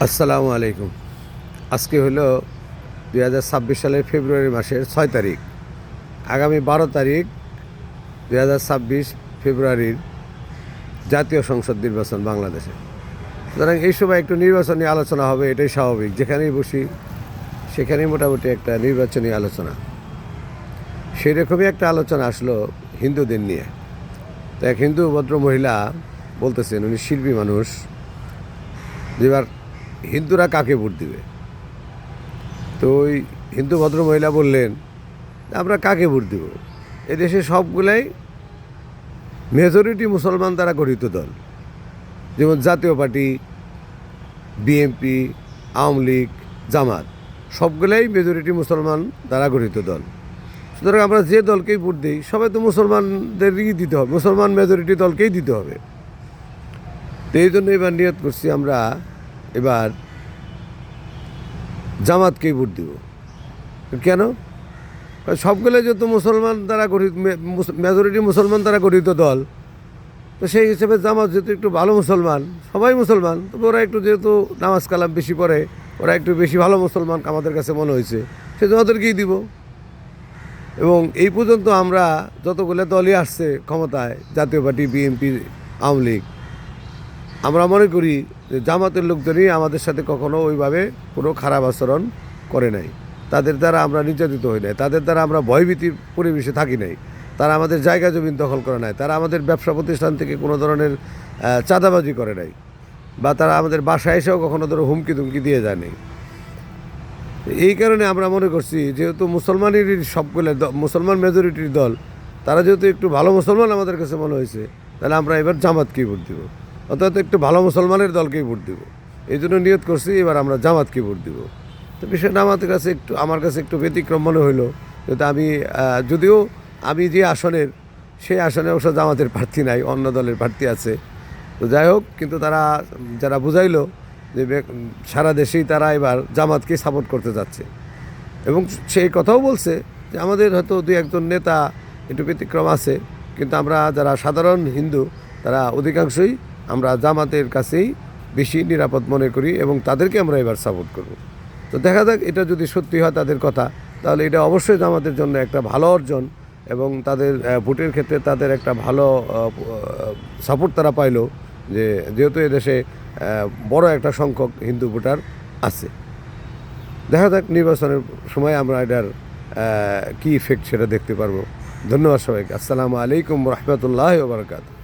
আসসালামু আলাইকুম। আজকে হলো 2026 সালের ফেব্রুয়ারি মাসের 6 তারিখ। আগামী 12 তারিখ 2026 ফেব্রুয়ারির জাতীয় সংসদ নির্বাচন বাংলাদেশে। সুতরাং এই সময় একটু নির্বাচন নিয়ে আলোচনা হবে, এটাই স্বাভাবিক। যেখানেই বসি সেখানেই মোটামুটি একটা নির্বাচনী আলোচনা। সেই রকমই একটা আলোচনা আসলো হিন্দুদের নিয়ে। তো এক হিন্দু ভদ্র মহিলা বলতেছেন, উনি শিল্পী মানুষ, যে এবার হিন্দুরা কাকে ভোট দিবে। তো ওই হিন্দু ভদ্র মহিলা বললেন, আমরা কাকে ভোট দেব, এদেশে সবগুলাই মেজরিটি মুসলমান দ্বারা গঠিত দল, যেমন জাতীয় পার্টি, বিএনপি, আওয়ামী লীগ, জামাত, সবগুলাই মেজরিটি মুসলমান দ্বারা গঠিত দল। সুতরাং আমরা যে দলকেই ভোট দিই সবাই তো মুসলমানদেরই দিতে হবে, মুসলমান মেজরিটি দলকেই দিতে হবে। তো এই জন্য এবার নিয়ত করছি আমরা এবার জামাতকেই ভোট দিব। কেন? সবগুলো যেহেতু মুসলমান দ্বারা গঠিত, মেজরিটি মুসলমান দ্বারা গঠিত দল, তো সেই হিসেবে জামাত যেহেতু একটু ভালো মুসলমান, সবাই মুসলমান, তবে ওরা একটু যেহেতু নামাজ কালাম বেশি পড়ে, ওরা একটু বেশি ভালো মুসলমান আমাদের কাছে মনে হয়েছে, সেই ওদেরকেই দিব। এবং এই পর্যন্ত আমরা যতগুলো দলই আসছে ক্ষমতায়, জাতীয় পার্টি, বিএনপি, আওয়ামী লীগ, আমরা মনে করি যে জামাতের লোকজনই আমাদের সাথে কখনো ওইভাবে কোনো খারাপ আচরণ করে নাই, তাদের দ্বারা আমরা নির্যাতিত হই নাই, তাদের দ্বারা আমরা ভয়ভীতির পরিবেশে থাকি নাই, তারা আমাদের জায়গা জমিন দখল করে নাই, তারা আমাদের ব্যবসা প্রতিষ্ঠান থেকে কোনো ধরনের চাঁদাবাজি করে নাই, বা তারা আমাদের বাসায় এসেও কখনো ধরো হুমকি তুমকি দিয়ে যায় নাই। এই কারণে আমরা মনে করছি যেহেতু মুসলমানেরই সবগুলো মুসলমান মেজরিটির দল, তারা যেহেতু একটু ভালো মুসলমান আমাদের কাছে মনে হয়েছে, তাহলে আমরা এবার জামাতকেই ভোট দেব, অর্থাৎ একটু ভালো মুসলমানের দলকেই ভোট দেব। এই জন্য নিয়ত করছি এবার আমরা জামাতকে ভোট দেব। তো বিষয়টা আমার কাছে একটু ব্যতিক্রম মনে হইলো, যেহেতু যদিও আমি যে আসনের, সেই আসনে অবশ্য জামাতের প্রার্থী নাই, অন্য দলের প্রার্থী আছে। তো যাই হোক, কিন্তু যারা বুঝাইলো যে সারা দেশেই তারা এবার জামাতকে সাপোর্ট করতে যাচ্ছে, এবং সেই কথাও বলছে যে আমাদের হয়তো দুই একজন নেতা একটু ব্যতিক্রম আছে, কিন্তু আমরা যারা সাধারণ হিন্দু তারা অধিকাংশই আমরা জামাতের কাছেই বেশি নিরাপদ মনে করি, এবং তাদেরকে আমরা এবার সাপোর্ট করব। তো দেখা যাক এটা যদি সত্যি হয় তাদের কথা, তাহলে এটা অবশ্যই জামাতের জন্য একটা ভালো অর্জন, এবং তাদের ভোটের ক্ষেত্রে তাদের একটা ভালো সাপোর্ট তারা পাইলো, যে যেহেতু এদেশে বড় একটা সংখ্যক হিন্দু ভোটার আছে। দেখা যাক নির্বাচনের সময় আমরা এটার কী ইফেক্ট সেটা দেখতে পারবো। ধন্যবাদ সবাইকে। আসসালামু আলাইকুম রহমতুল্লাহ ওয়া বারাকাতুহু।